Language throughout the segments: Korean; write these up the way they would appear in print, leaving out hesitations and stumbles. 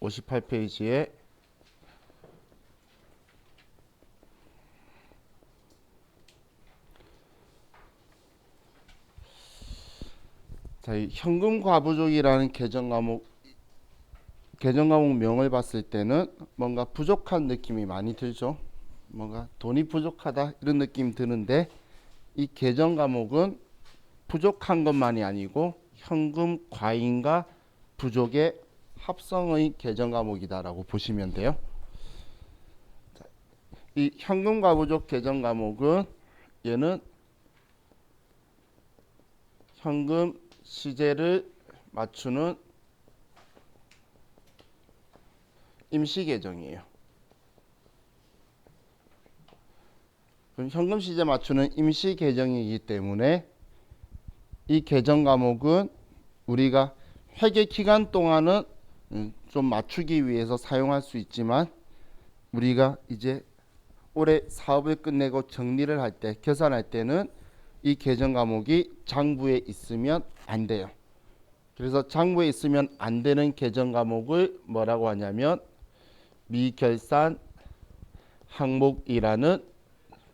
58페이지에 자, 이 현금 과부족이라는 계정 과목 명을 봤을 때는 뭔가 부족한 느낌이 많이 들죠. 뭔가 돈이 부족하다 이런 느낌 드는데 이 계정 과목은 부족한 것만이 아니고 현금 과잉과 부족의 합성의 계정 과목이다라고 보시면 돼요. 이 현금 과부족 계정 과목은 얘는 현금 시제를 맞추는 임시 계정이에요. 그럼 현금 시제 맞추는 임시 계정이기 때문에 이 계정 과목은 우리가 회계 기간 동안은 좀 맞추기 위해서 사용할 수 있지만 우리가 이제 올해 사업을 끝내고 정리를 할 때, 계산할 때는 이 계정 과목이 장부에 있으면 안 돼요. 그래서 장부에 있으면 안 되는 계정 과목을 뭐라고 하냐면 미결산 항목이라는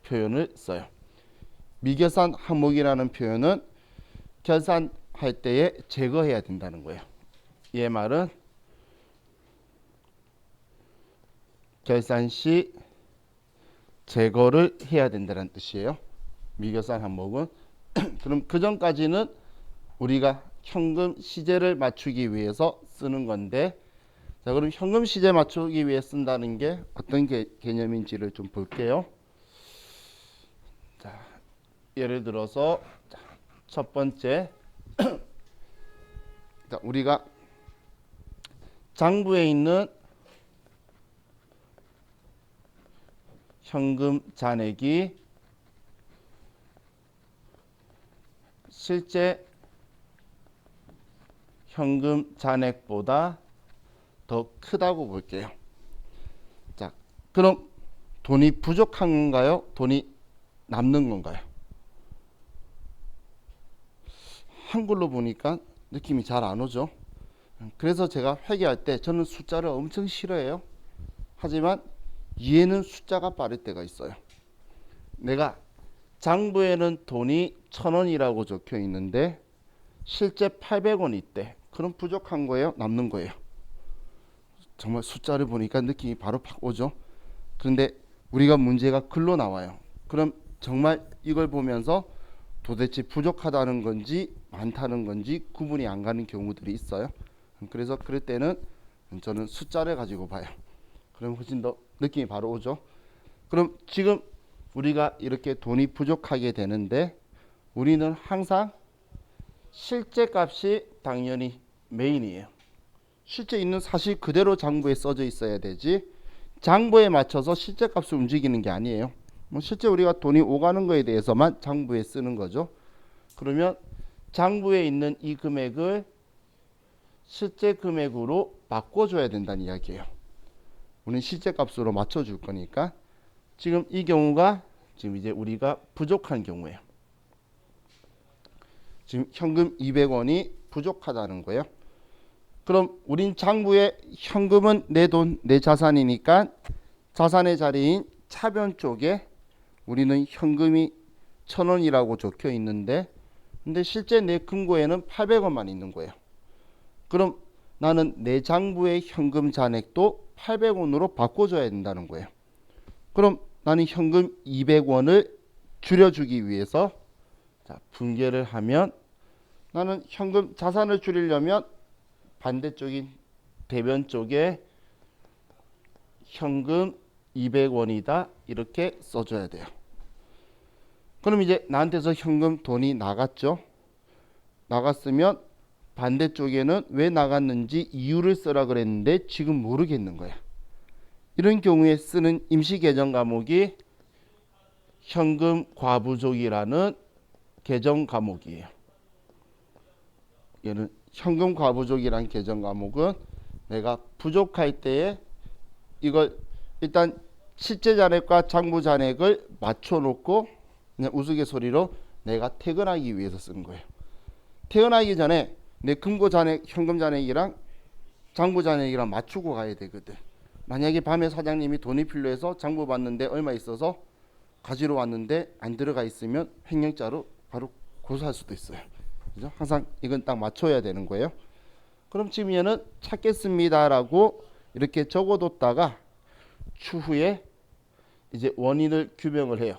표현을 써요. 미결산 항목이라는 표현은 결산할 때에 제거해야 된다는 거예요. 이 말은 결산 시 제거를 해야 된다는 뜻이에요. 미결산 항목은 그럼 그 전까지는 우리가 현금 시제를 맞추기 위해서 쓰는 건데, 자 그럼 현금 시제 맞추기 위해 쓴다는 게 어떤 개념인지를 좀 볼게요. 자, 예를 들어서 첫 번째 자, 우리가 장부에 있는 현금 잔액이 실제 현금 잔액보다 더 크다고 볼게요. 자, 그럼 돈이 부족한 건가요? 돈이 남는 건가요? 한글로 보니까 느낌이 잘 안 오죠. 그래서 제가 회계할 때 저는 숫자를 엄청 싫어해요. 하지만 이해는 숫자가 빠를 때가 있어요. 내가 장부에는 돈이 1,000원이라고 적혀 있는데 실제 800원이 있대. 그럼 부족한 거예요? 남는 거예요? 정말 숫자를 보니까 느낌이 바로 팍 오죠. 그런데 우리가 문제가 글로 나와요. 그럼 정말 이걸 보면서 도대체 부족하다는 건지 많다는 건지 구분이 안 가는 경우들이 있어요. 그래서 그럴 때는 저는 숫자를 가지고 봐요. 그럼 훨씬 더 느낌이 바로 오죠. 그럼 지금 우리가 이렇게 돈이 부족하게 되는데 우리는 항상 실제 값이 당연히 메인이에요. 실제 있는 사실 그대로 장부에 써져 있어야 되지 장부에 맞춰서 실제 값을 움직이는 게 아니에요. 실제 우리가 돈이 오가는 거에 대해서만 장부에 쓰는 거죠. 그러면 장부에 있는 이 금액을 실제 금액으로 바꿔줘야 된다는 이야기예요. 우리는 실제 값으로 맞춰줄 거니까 지금 이 경우가 지금 이제 우리가 부족한 경우예요. 지금 현금 200원이 부족하다는 거예요. 그럼 우린 장부에 현금은 내 돈, 내 자산이니까 자산의 자리인 차변 쪽에 우리는 현금이 1,000원이라고 적혀 있는데 근데 실제 내 금고에는 800원만 있는 거예요. 그럼 나는 내 장부의 현금 잔액도 800원으로 바꿔줘야 된다는 거예요. 그럼 나는 현금 200원을 줄여주기 위해서 자, 분개를 하면 나는 현금 자산을 줄이려면 반대쪽인 대변 쪽에 현금 200원이다 이렇게 써줘야 돼요. 그럼 이제 나한테서 현금 돈이 나갔죠. 나갔으면 반대쪽에는 왜 나갔는지 이유를 쓰라 그랬는데 지금 모르겠는 거야. 이런 경우에 쓰는 임시계정 과목이 현금 과부족이라는 계정 과목이에요. 얘는 현금 과부족이라는 계정 과목은 내가 부족할 때에 이걸 일단 실제 잔액과 장부 잔액을 맞춰놓고 그냥 우스갯소리로 내가 퇴근하기 위해서 쓰는 거예요. 퇴근하기 전에 내 금고 잔액, 현금 잔액이랑 장부 잔액이랑 맞추고 가야 되거든. 만약에 밤에 사장님이 돈이 필요해서 장부 봤는데 얼마 있어서 가지러 왔는데 안 들어가 있으면 횡령자로 바로 고소할 수도 있어요. 그죠? 항상 이건 딱 맞춰야 되는 거예요. 그럼 지금 얘는 찾겠습니다라고 이렇게 적어뒀다가 추후에 이제 원인을 규명을 해요.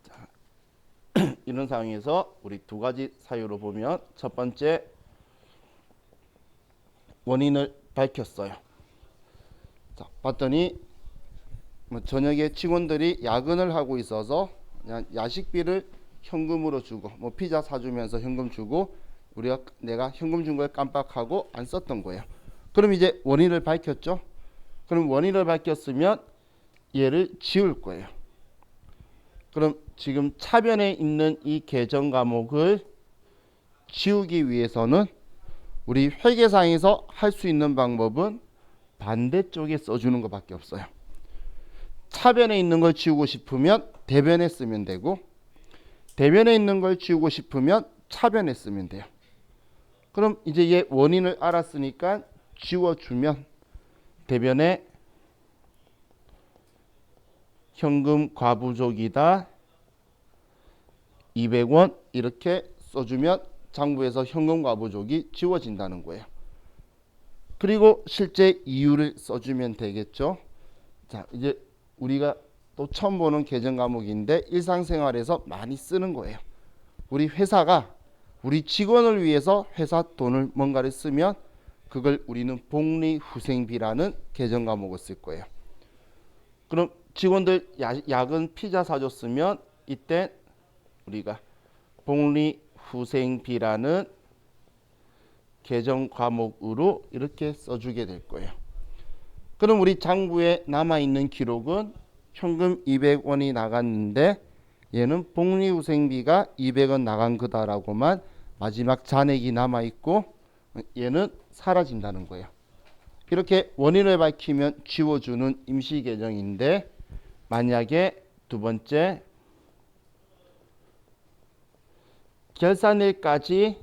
자, 이런 상황에서 우리 두 가지 사유로 보면 첫 번째 원인을 밝혔어요. 자, 봤더니 뭐 저녁에 직원들이 야근을 하고 있어서 그냥 야식비를 현금으로 주고 뭐 피자 사주면서 현금 주고 내가 현금 준 걸 깜빡하고 안 썼던 거예요. 그럼 이제 원인을 밝혔죠. 그럼 원인을 밝혔으면 얘를 지울 거예요. 그럼 지금 차변에 있는 이 계정 과목을 지우기 위해서는 우리 회계상에서 할 수 있는 방법은 반대쪽에 써주는 것밖에 없어요. 차변에 있는 걸 지우고 싶으면 대변에 쓰면 되고, 대변에 있는 걸 지우고 싶으면 차변에 쓰면 돼요. 그럼 이제 얘 원인을 알았으니까 지워주면 대변에 현금 과부족이다 200원 이렇게 써주면 장부에서 현금 과부족이 지워진다는 거예요. 그리고 실제 이유를 써주면 되겠죠. 자, 이제 우리가 또 처음 보는 계정 과목인데 일상생활에서 많이 쓰는 거예요. 우리 회사가 우리 직원을 위해서 회사 돈을 뭔가를 쓰면 그걸 우리는 복리후생비라는 계정 과목을 쓸 거예요. 그럼 직원들 야근 피자 사줬으면 이때 우리가 복리후생비라는 계정 과목으로 이렇게 써주게 될 거예요. 그럼 우리 장부에 남아있는 기록은 현금 200원이 나갔는데 얘는 복리후생비가 200원 나간 거다라고만 마지막 잔액이 남아있고 얘는 사라진다는 거예요. 이렇게 원인을 밝히면 지워주는 임시계정인데 만약에 두 번째 결산일까지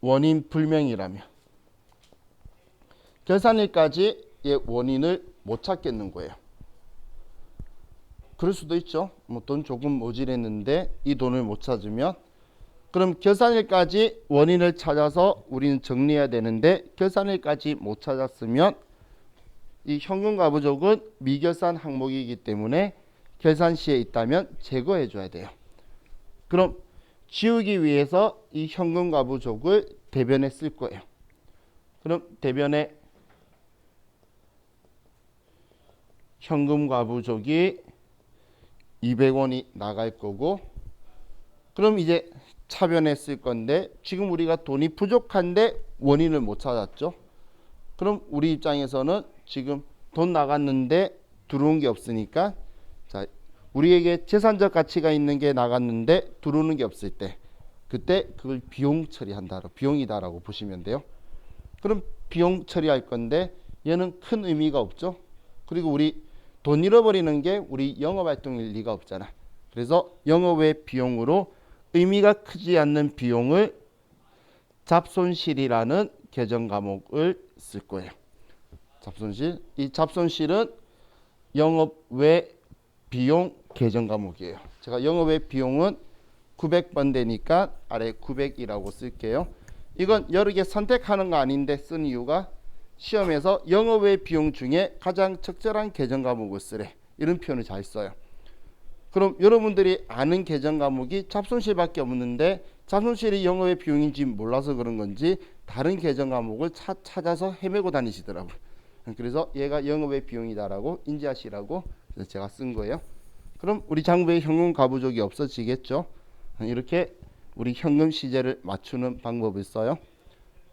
원인 불명이라면 결산일까지 원인을 못 찾겠는 거예요. 그럴 수도 있죠. 뭐 돈 조금 모자랐는데 이 돈을 못 찾으면 그럼 결산일까지 원인을 찾아서 우리는 정리해야 되는데 결산일까지 못 찾았으면 이 현금 과부족은 미결산 항목이기 때문에 결산 시에 있다면 제거해 줘야 돼요. 그럼 지우기 위해서 이 현금 과부족을 대변에 쓸 거예요. 그럼 대변에 현금 과부족이 200원이 나갈 거고 그럼 이제 차변에 쓸 건데 지금 우리가 돈이 부족한데 원인을 못 찾았죠. 그럼 우리 입장에서는 지금 돈 나갔는데 들어온 게 없으니까 자 우리에게 재산적 가치가 있는 게 나갔는데 들어오는 게 없을 때 그때 그걸 비용 처리한다. 비용이다라고 보시면 돼요. 그럼 비용 처리할 건데 얘는 큰 의미가 없죠. 그리고 우리 돈 잃어버리는 게 우리 영업활동일 리가 없잖아. 그래서 영업외 비용으로 의미가 크지 않는 비용을 잡손실이라는 계정 과목을 쓸 거예요. 잡손실. 이 잡손실은 영업외 비용 계정 과목이에요. 제가 영업외 비용은 900번 되니까 아래 900이라고 쓸게요. 이건 여러 개 선택하는 거 아닌데 쓴 이유가 시험에서 영업외 비용 중에 가장 적절한 계정 과목을 쓰래. 이런 표현을 잘 써요. 그럼 여러분들이 아는 계정 과목이 잡손실밖에 없는데 잡손실이 영업외 비용인지 몰라서 그런 건지 다른 계정 과목을 찾아서 헤매고 다니시더라고요. 그래서 얘가 영업외 비용이다라고 인지하시라고 제가 쓴 거예요. 그럼 우리 장부에 현금 과부족이 없어지겠죠. 이렇게 우리 현금 시제를 맞추는 방법을 써요.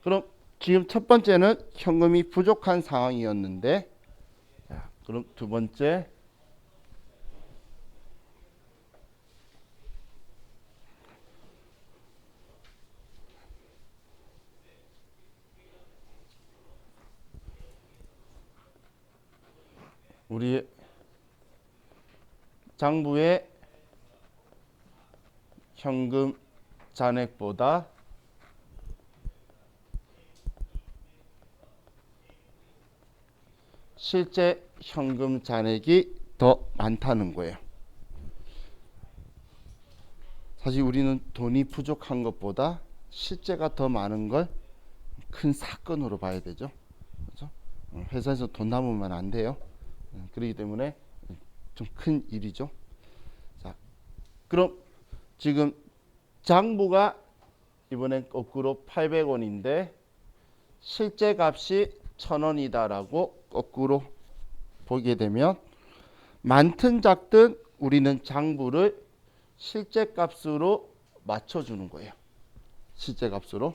그럼 지금 첫 번째는 현금이 부족한 상황이었는데 자, 그럼 두 번째 우리 장부의 현금 잔액보다 실제 현금 잔액이 더 많다는 거예요. 사실 우리는 돈이 부족한 것보다 실제가 더 많은 걸 큰 사건으로 봐야 되죠. 그렇죠? 회사에서 돈 남으면 안 돼요. 그렇기 때문에 좀 큰 일이죠. 자, 그럼 지금 장부가 이번엔 거꾸로 800원인데 실제 값이 1000원이다라고 거꾸로 보게 되면 많든 작든 우리는 장부를 실제 값으로 맞춰주는 거예요. 실제 값으로.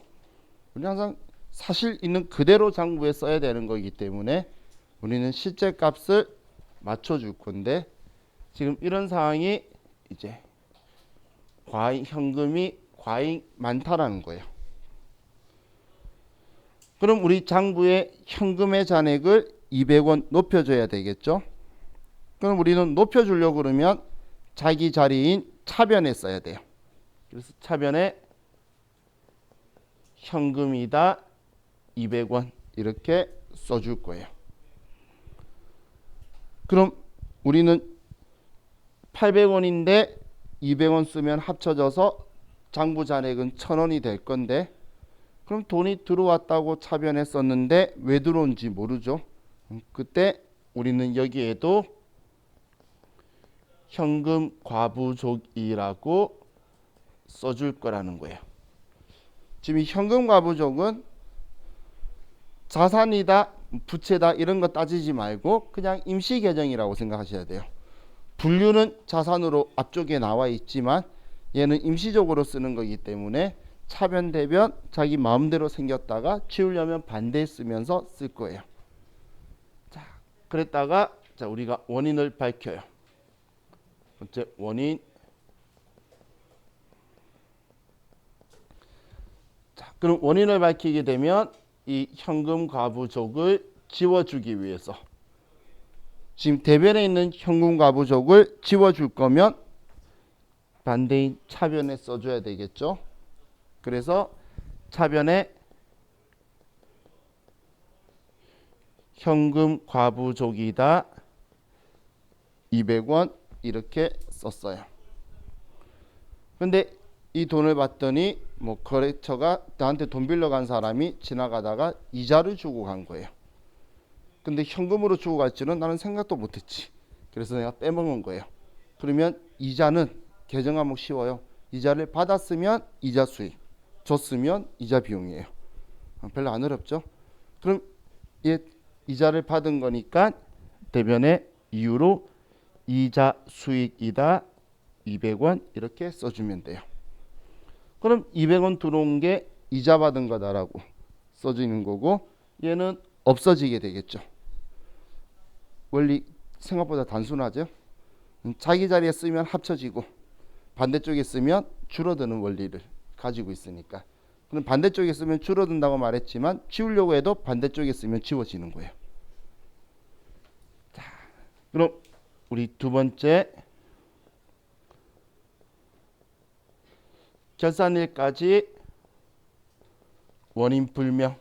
우리 항상 사실 있는 그대로 장부에 써야 되는 거기 때문에 우리는 실제 값을 맞춰줄 건데 지금 이런 상황이 이제 현금이 과잉 많다라는 거예요. 그럼 우리 장부에 현금의 잔액을 200원 높여줘야 되겠죠. 그럼 우리는 높여주려고 그러면 자기 자리인 차변에 써야 돼요. 그래서 차변에 현금이다 200원 이렇게 써줄 거예요. 그럼 우리는 800원인데 200원 쓰면 합쳐져서 장부 잔액은 1000원이 될 건데 그럼 돈이 들어왔다고 차변에 썼는데 왜 들어온지 모르죠. 그때 우리는 여기에도 현금 과부족이라고 써줄 거라는 거예요. 지금 이 현금 과부족은 자산이다, 부채다 이런 거 따지지 말고 그냥 임시 계정이라고 생각하셔야 돼요. 분류는 자산으로 앞쪽에 나와 있지만 얘는 임시적으로 쓰는 거기 때문에 차변 대변 자기 마음대로 생겼다가 치우려면 반대 쓰면서 쓸 거예요. 자, 그랬다가 자 우리가 원인을 밝혀요. 번째 원인. 자, 그럼 원인을 밝히게 되면 이 현금 과부족을 지워주기 위해서 지금 대변에 있는 현금 과부족을 지워줄 거면 반대인 차변에 써줘야 되겠죠. 그래서 차변에 현금 과부족이다 200원 이렇게 썼어요. 근데 이 돈을 받더니 뭐 거래처가 나한테 돈 빌려간 사람이 지나가다가 이자를 주고 간 거예요. 근데 현금으로 주고 갈 줄은 나는 생각도 못했지. 그래서 내가 빼먹은 거예요. 그러면 이자는 계정 항목 쉬워요. 이자를 받았으면 이자 수익, 줬으면 이자 비용이에요. 별로 안 어렵죠. 그럼 얘 이자를 받은 거니까 대변에 이유로 이자 수익이다 200원 이렇게 써주면 돼요. 그럼 200원 들어온 게 이자 받은 거다라고 써주는 거고 얘는 없어지게 되겠죠. 원리 생각보다 단순하죠. 자기 자리에 쓰면 합쳐지고 반대쪽에 쓰면 줄어드는 원리를 가지고 있으니까. 그럼 반대쪽에 쓰면 줄어든다고 말했지만 지우려고 해도 반대쪽에 쓰면 지워지는 거예요. 자, 그럼 우리 두 번째 결산일까지 원인 불명.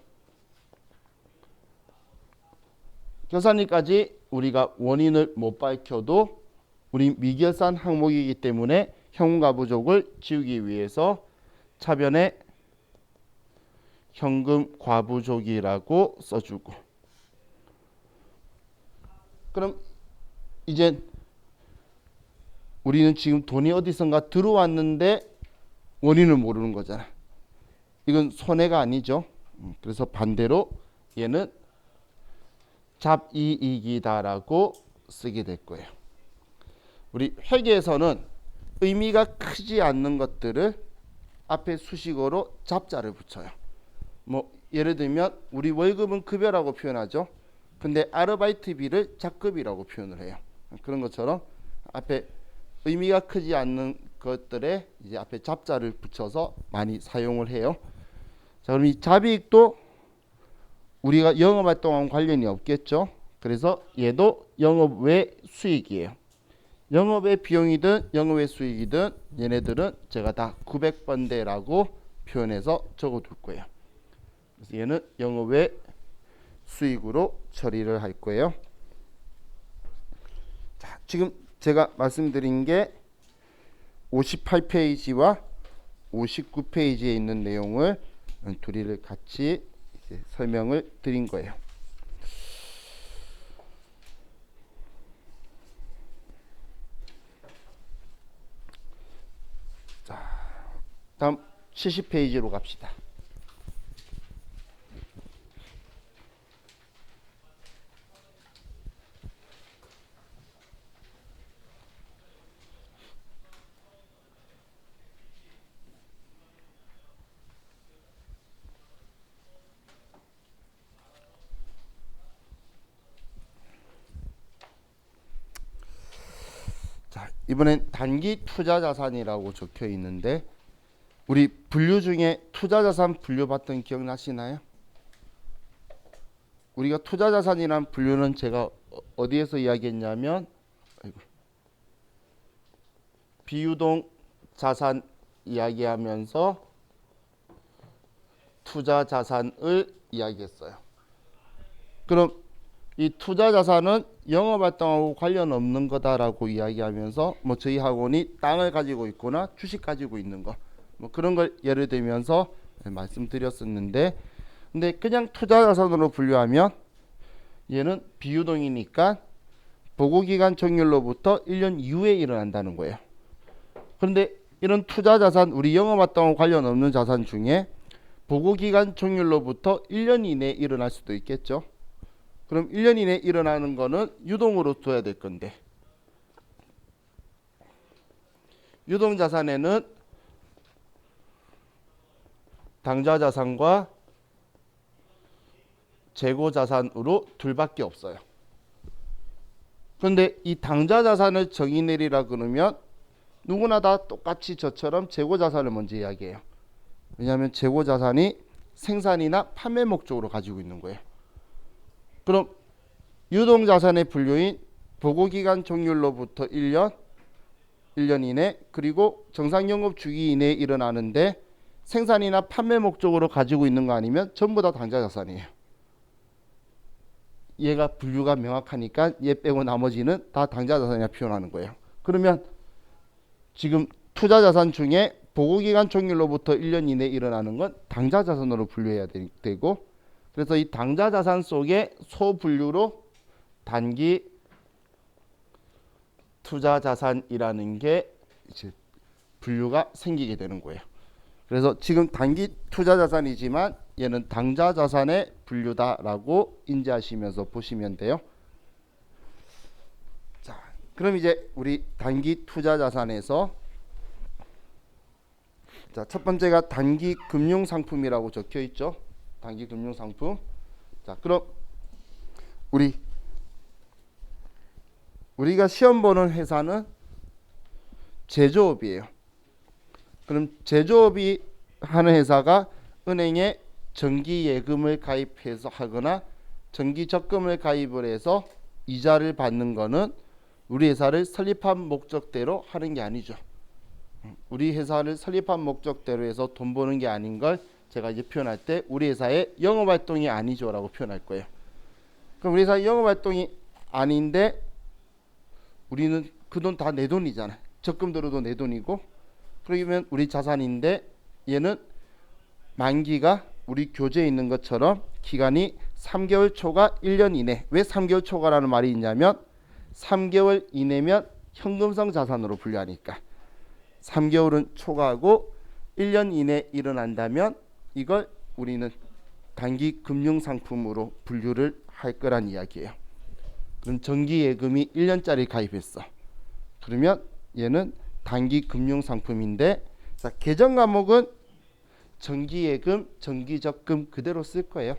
결산일까지 우리가 원인을 못 밝혀도 우리 미결산 항목이기 때문에 현금과부족을 지우기 위해서 차변에 현금 과부족이라고 써주고. 그럼 이제 우리는 지금 돈이 어디선가 들어왔는데 원인을 모르는 거잖아. 이건 손해가 아니죠. 그래서 반대로 얘는 잡이익이다라고 쓰게 될 거예요. 우리 회계에서는 의미가 크지 않는 것들을 앞에 수식어로 잡자를 붙여요. 뭐 예를 들면 우리 월급은 급여라고 표현하죠. 근데 아르바이트비를 작급이라고 표현을 해요. 그런 것처럼 앞에 의미가 크지 않는 것들에 이제 앞에 잡자를 붙여서 많이 사용을 해요. 자, 그럼 이 잡이익도 우리가 영업활동하고 관련이 없겠죠. 그래서 얘도 영업 외 수익이에요. 영업의 비용이든 영업의 수익이든 얘네들은 제가 다 900번대라고 표현해서 적어둘 거예요. 그래서 얘는 영업 외 수익으로 처리를 할 거예요. 지금 제가 말씀드린 게 58페이지와 59페이지에 있는 내용을 둘이를 같이 이제 설명을 드린 거예요. 자, 다음 70페이지로 갑시다. 자, 이번엔 단기 투자 자산이라고 적혀 있는데 우리 분류 중에 투자 자산 분류 봤던 기억나시나요? 우리가 투자 자산이란 분류는 제가 어디에서 이야기했냐면 비유동 자산 이야기하면서 투자 자산을 이야기했어요. 그럼 이 투자 자산은 영업 활동하고 관련 없는 거다라고 이야기하면서 뭐 저희 학원이 땅을 가지고 있거나 주식 가지고 있는 거 뭐 그런 걸 예를 들면서 말씀드렸었는데, 근데 그냥 투자 자산으로 분류하면 얘는 비유동이니까 보고기간 종료로부터 1년 이후에 일어난다는 거예요. 그런데 이런 투자 자산, 우리 영업 활동하고 관련 없는 자산 중에 보고기간 종료로부터 1년 이내에 일어날 수도 있겠죠. 그럼 1년 이내에 일어나는 거는 유동으로 둬야 될 건데, 유동 자산에는 당좌 자산과 재고 자산으로 둘밖에 없어요. 그런데 이 당좌 자산을 정의 내리라 그러면 누구나 다 똑같이 저처럼 재고 자산을 먼저 이야기해요. 왜냐하면 재고 자산이 생산이나 판매 목적으로 가지고 있는 거예요. 그럼 유동 자산의 분류인 보고기간 종료로부터 1년 이내, 그리고 정상 영업 주기 이내에 일어나는데 생산이나 판매 목적으로 가지고 있는 거 아니면 전부 다 당좌 자산이에요. 얘가 분류가 명확하니까 얘 빼고 나머지는 다 당좌 자산이라 표현하는 거예요. 그러면 지금 투자 자산 중에 보고기간 종료로부터 1년 이내에 일어나는 건 당좌 자산으로 분류해야 되고, 그래서 이 당좌 자산 속에 소분류로 단기 투자 자산이라는 게 이제 분류가 생기게 되는 거예요. 그래서 지금 단기 투자 자산이지만 얘는 당좌 자산의 분류다라고 인지하시면서 보시면 돼요. 자, 그럼 이제 우리 단기 투자 자산에서 자, 첫 번째가 단기 금융 상품이라고 적혀 있죠. 단기 금융 상품. 자, 그럼 우리가 시험 보는 회사는 제조업이에요. 그럼 제조업이 하는 회사가 은행에 정기 예금을 가입해서 하거나 정기 적금을 가입을 해서 이자를 받는 거는 우리 회사를 설립한 목적대로 하는 게 아니죠. 우리 회사를 설립한 목적대로 해서 돈 버는 게 아닌 걸 제가 이제 표현할 때 우리 회사의 영업 활동이 아니죠 라고 표현할 거예요. 그럼 우리 회사의 영업 활동이 아닌데 우리는 그 돈 다 내 돈이잖아요. 적금 들어도 내 돈이고, 그러면 우리 자산인데 얘는 만기가 우리 교재에 있는 것처럼 기간이 3개월 초과 1년 이내. 왜 3개월 초과라는 말이 있냐면 3개월 이내면 현금성 자산으로 분류하니까 3개월은 초과하고 1년 이내 일어난다면 이걸 우리는 단기 금융상품으로 분류를 할 거란 이야기예요. 그럼 정기예금이 1년짜리 가입했어. 그러면 얘는 단기 금융상품인데, 자, 계정 과목은 정기예금, 정기적금 그대로 쓸 거예요.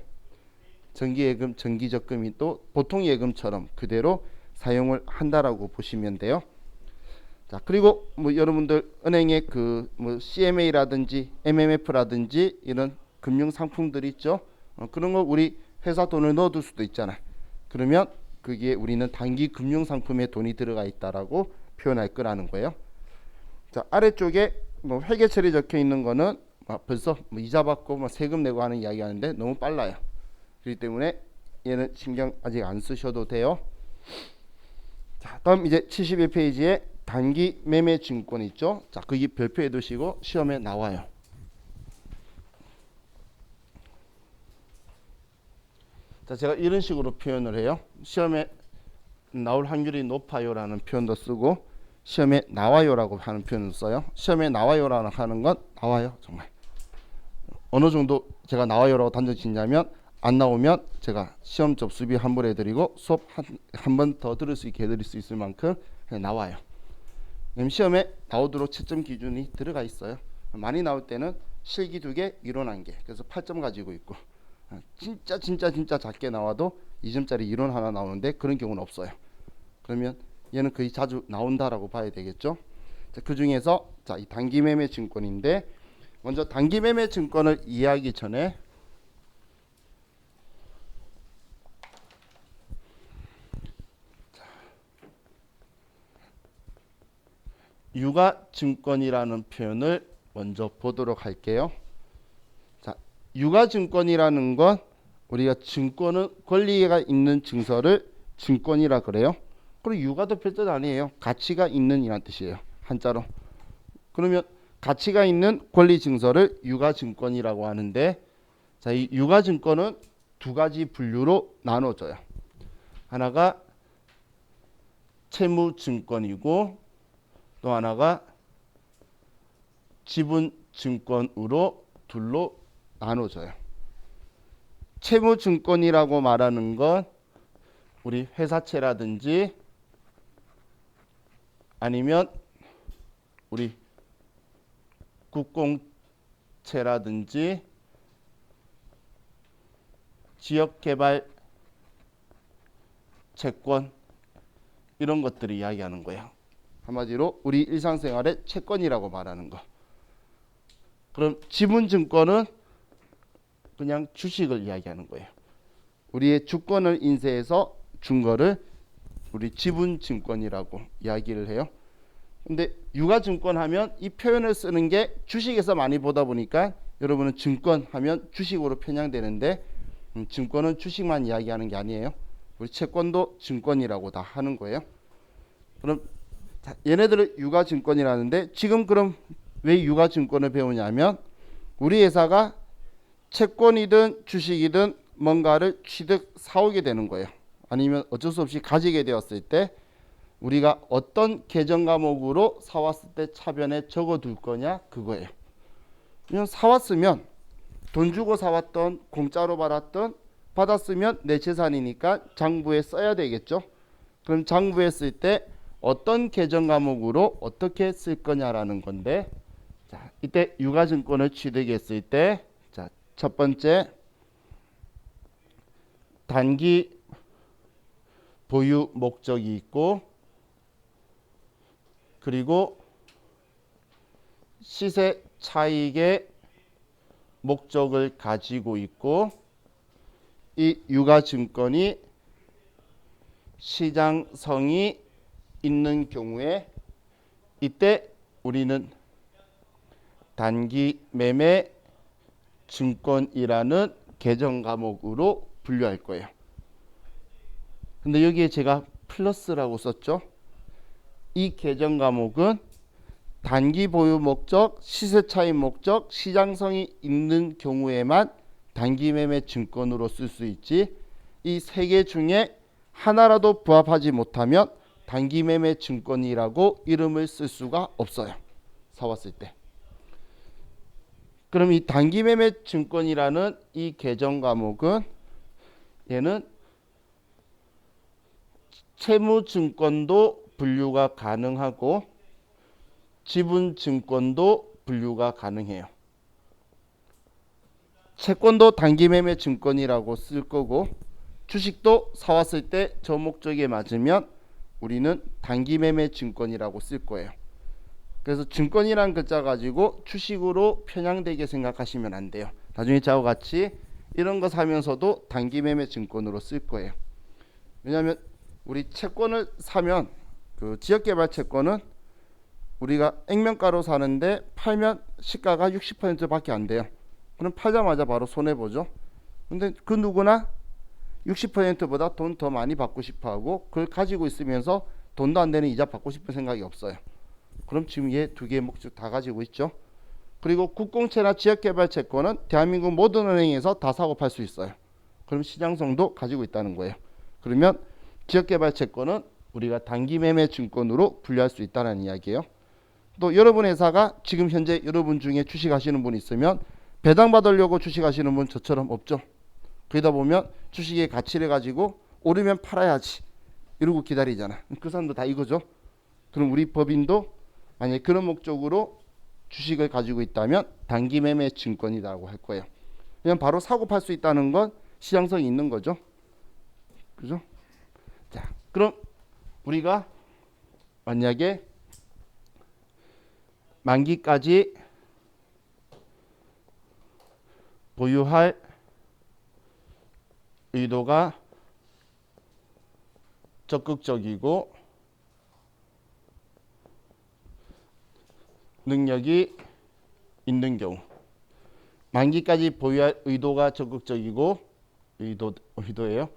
정기예금, 정기적금이 또 보통 예금처럼 그대로 사용을 한다라고 보시면 돼요. 자, 그리고 뭐 여러분들 은행에 그 뭐 CMA라든지 MMF라든지 이런 금융 상품들이 있죠. 그런 거 우리 회사 돈을 넣어둘 수도 있잖아. 그러면 그게 우리는 단기 금융 상품에 돈이 들어가 있다라고 표현할 거라는 거예요. 자, 아래쪽에 뭐 회계 처리 적혀 있는 거는 벌써 뭐 이자 받고 뭐 세금 내고 하는 이야기 하는데 너무 빨라요. 그렇기 때문에 얘는 신경 아직 안 쓰셔도 돼요. 자, 다음 이제 71페이지에 단기 매매 증권 있죠. 자, 거기 별표해 두시고 시험에 나와요. 자, 제가 이런 식으로 표현을 해요. 시험에 나올 확률이 높아요라는 표현도 쓰고 시험에 나와요라고 하는 표현을 써요. 시험에 나와요라는 하는 건 나와요. 정말 어느 정도 제가 나와요라고 단정 짓냐면 안 나오면 제가 시험 접수비 환불해드리고 수업 한 번 더 들을 수 있게 해드릴 수 있을 만큼 나와요. 시험에 나오도록 채점 기준이 들어가 있어요. 많이 나올 때는 실기 2개, 이론 1개. 그래서 8점 가지고 있고 진짜 작게 나와도 2점짜리 이론 하나 나오는데 그런 경우는 없어요. 그러면 얘는 거의 자주 나온다라고 봐야 되겠죠. 그 중에서 자, 이 단기 매매 증권인데 먼저 단기 매매 증권을 이해하기 전에 유가증권이라는 표현을 먼저 보도록 할게요. 자, 유가증권이라는 건 우리가 증권은 권리가 있는 증서를 증권이라 그래요. 그리고 유가도 별뜻 아니에요. 가치가 있는 이란 뜻이에요. 한자로. 그러면 가치가 있는 권리 증서를 유가증권이라고 하는데 자, 이 유가증권은 두 가지 분류로 나눠져요. 하나가 채무증권이고 또 하나가 지분증권으로 둘로 나눠져요. 채무증권이라고 말하는 건 우리 회사채라든지 아니면 우리 국공채라든지 지역개발 채권 이런 것들을 이야기하는 거예요. 한마디로 우리 일상생활의 채권이라고 말하는 거. 그럼 지분증권은 그냥 주식을 이야기하는 거예요. 우리의 주권을 인쇄해서 준 거를 우리 지분증권이라고 이야기를 해요. 근데 유가증권 하면 이 표현을 쓰는 게 주식에서 많이 보다 보니까 여러분은 증권 하면 주식으로 편향되는데 증권은 주식만 이야기하는 게 아니에요. 우리 채권도 증권이라고 다 하는 거예요. 그럼 자, 얘네들을 유가증권이라는데 지금 그럼 왜 유가증권을 배우냐면 우리 회사가 채권이든 주식이든 뭔가를 취득 사오게 되는 거예요. 아니면 어쩔 수 없이 가지게 되었을 때 우리가 어떤 계정 과목으로 사왔을 때 차변에 적어둘 거냐 그거예요. 그냥 사왔으면 돈 주고 사왔던 공짜로 받았으면 내 재산이니까 장부에 써야 되겠죠. 그럼 장부에 쓸 때 어떤 계정 과목으로 어떻게 쓸 거냐라는 건데 자, 이때 유가증권을 취득했을 때 자, 첫 번째 단기 보유 목적이 있고 그리고 시세 차익의 목적을 가지고 있고 이 유가증권이 시장성이 있는 경우에 이때 우리는 단기 매매 증권이라는 계정 과목으로 분류할 거예요. 근데 여기에 제가 플러스라고 썼죠. 이 계정 과목은 단기 보유 목적, 시세 차익 목적, 시장성이 있는 경우에만 단기 매매 증권으로 쓸 수 있지 이 세 개 중에 하나라도 부합하지 못하면 단기 매매 증권이라고 이름을 쓸 수가 없어요. 사왔을 때. 그럼 이 단기 매매 증권이라는 이 계정 과목은 얘는 채무증권도 분류가 가능하고 지분증권도 분류가 가능해요. 채권도 단기 매매 증권이라고 쓸 거고 주식도 사왔을 때 저 목적에 맞으면 우리는 단기 매매 증권이라고 쓸 거예요. 그래서 증권이란 글자 가지고 주식으로 편향되게 생각하시면 안 돼요. 나중에 저와 같이 이런 거 사면서도 단기 매매 증권으로 쓸 거예요. 왜냐하면 우리 채권을 사면 그 지역개발 채권은 우리가 액면가로 사는데 팔면 시가가 60%밖에 안 돼요. 그럼 팔자마자 바로 손해보죠. 근데 그 누구나 60%보다 돈 더 많이 받고 싶어하고 그걸 가지고 있으면서 돈도 안 되는 이자 받고 싶은 생각이 없어요. 그럼 지금 얘 두 개의 목적 다 가지고 있죠. 그리고 국공채나 지역개발채권은 대한민국 모든 은행에서 다 사고 팔 수 있어요. 그럼 시장성도 가지고 있다는 거예요. 그러면 지역개발채권은 우리가 단기매매 증권으로 분류할 수 있다는 이야기예요. 또 여러분 회사가 지금 현재 여러분 중에 주식하시는 분 있으면 배당받으려고 주식하시는 분 저처럼 없죠. 그러다 보면 주식의 가치를 가지고 오르면 팔아야지 이러고 기다리잖아. 그 사람도 다 이거죠. 그럼 우리 법인도 만약에 그런 목적으로 주식을 가지고 있다면 단기매매 증권이라고 할 거예요. 그냥 바로 사고 팔 수 있다는 건 시장성이 있는 거죠. 그죠? 자, 그럼 우리가 만약에 만기까지 보유할 의도가 적극적이고 능력이 있는 경우, 만기까지 보유할 의도가 적극적이고 의도예요.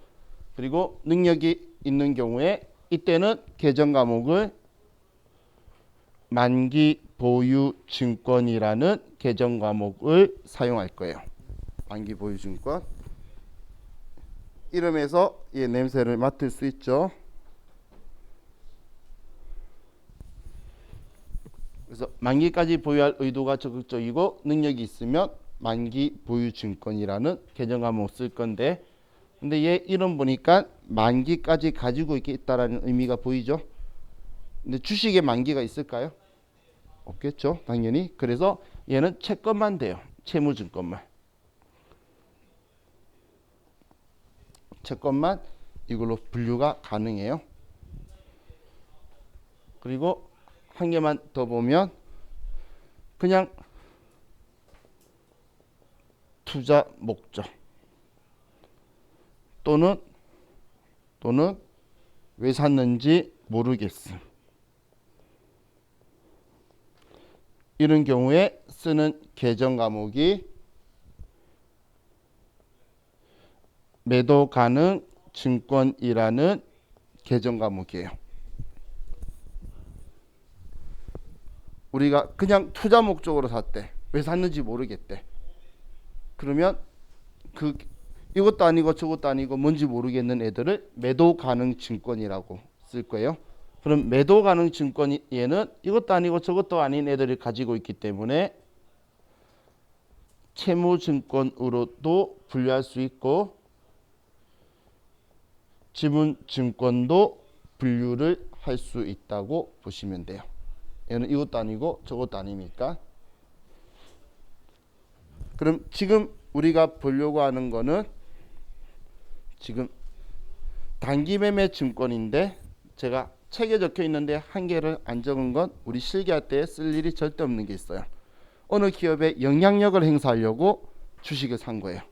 그리고 능력이 있는 경우에 이때는 계정 과목을 만기 보유 증권이라는 계정 과목을 사용할 거예요. 만기 보유 증권. 이름에서 이 냄새를 맡을 수 있죠. 그래서 만기까지 보유할 의도가 적극적이고 능력이 있으면 만기 보유 증권이라는 계정 과목 쓸 건데, 근데 얘 이름 보니까 만기까지 가지고 있다라는 의미가 보이죠. 근데 주식에 만기가 있을까요? 없겠죠, 당연히. 그래서 얘는 채권만 돼요. 채무증권만. 채권만 이걸로 분류가 가능해요. 그리고 한 개만 더 보면 그냥 투자 목적 또는 왜 샀는지 모르겠음. 이런 경우에 쓰는 계정 과목이 매도 가능 증권이라는 계정 과목이에요. 우리가 그냥 투자 목적으로 샀대. 왜 샀는지 모르겠대. 그러면 이것도 아니고 저것도 아니고 뭔지 모르겠는 애들을 매도 가능 증권이라고 쓸 거예요. 그럼 매도 가능 증권 얘는 이것도 아니고 저것도 아닌 애들을 가지고 있기 때문에 채무 증권으로도 분류할 수 있고 지분 증권도 분류를 할 수 있다고 보시면 돼요. 얘는 이것도 아니고 저것도 아니니까. 그럼 지금 우리가 보려고 하는 거는 지금 단기매매 증권인데, 제가 책에 적혀 있는데 한 개를 안 적은 건 우리 실기할 때 쓸 일이 절대 없는 게 있어요. 어느 기업에 영향력을 행사하려고 주식을 산 거예요.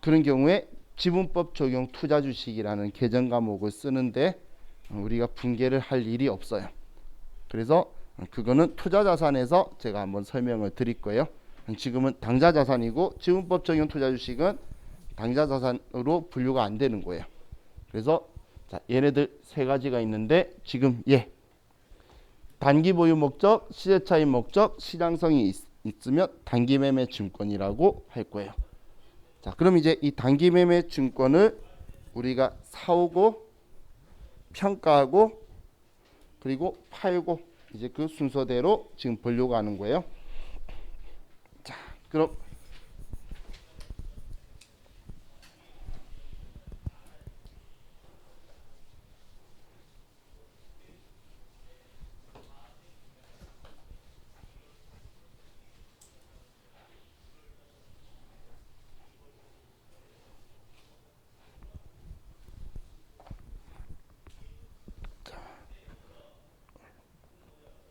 그런 경우에 지분법 적용 투자 주식이라는 계정 과목을 쓰는데 우리가 분개를 할 일이 없어요. 그래서 그거는 투자 자산에서 제가 한번 설명을 드릴 거예요. 지금은 당좌 자산이고 지분법 적용 투자 주식은 당좌 자산으로 분류가 안 되는 거예요. 그래서 자, 얘네들 세 가지가 있는데 지금 단기 보유 목적, 시세 차익 목적, 시장성이 있으면 단기 매매 증권이라고 할 거예요. 자, 그럼 이제 이 단기 매매 증권을 우리가 사오고 평가하고 그리고 팔고 이제 그 순서대로 지금 보려고 하는 거예요. 자, 그럼